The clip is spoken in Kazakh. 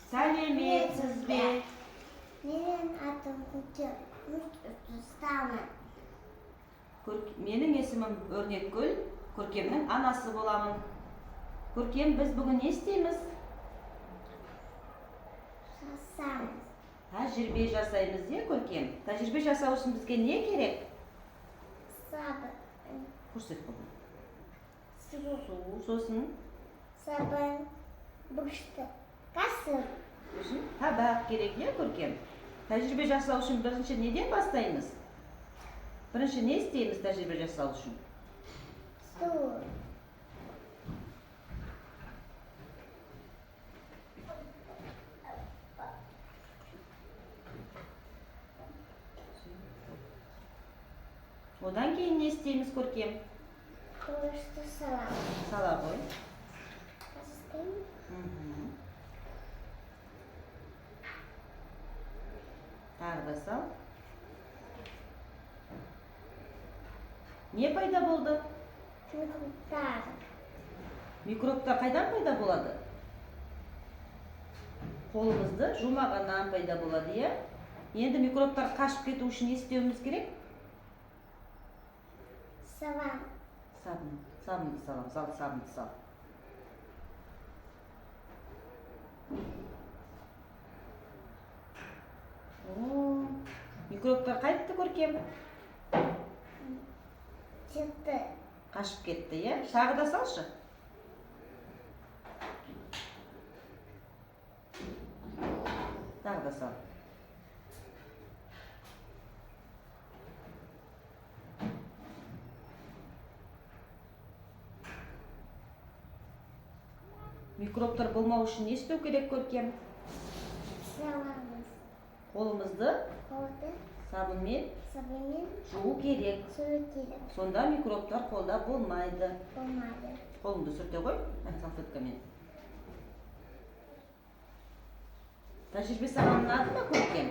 Сәлеметсіз бе? Менің атым Көркем, ұстамын. Менің есімім Өрнекгүл, Көркемнің анасы боламын. Көркем, біз бүгін не істейміз? Жасаймыз. Тәжірибе жасаймыз, де, Көркем? Тәжірибе жасау үшін бізге не керек? Сабын. Көрсет бұны. Су. Сосын? Сабын. Бұрышты. Қасыр. Табақ керек, не, Көркем? Тәжірибе жасау үшін бірінші неден бастаймыз? Бірінші не істейміз тәжірибе жасау үшін? Су. Одан кейін не істейміз, Көркем? Бұрышты саламыз. Сала ғой. Қастың. Тағы да сал. Не пайда болды? Микробтар. Микробтар қайдан пайда болады? Қолымызды жумағаннан пайда болады, иә? Енді микробтар қашып кету үшін не істеуіміз керек? Сабан. Сабынды салам, сабынды сал. Микробтар қайтты, Көркем? Çıktı. Қашып кетті, иә? Тағы да салшы. Тағы да сал. Микробтар болмау үшін не істеу керек, Көркем? Salamız. Қолымызды Kolda. сабынмен Sabunun. жуу керек. Suyu керек. Сонда микробтар қолда болмайды. Olmadı. Қолыңды сүрте ғой, салфеткамен. Тәжірибе саған ұнады ма, Көркем?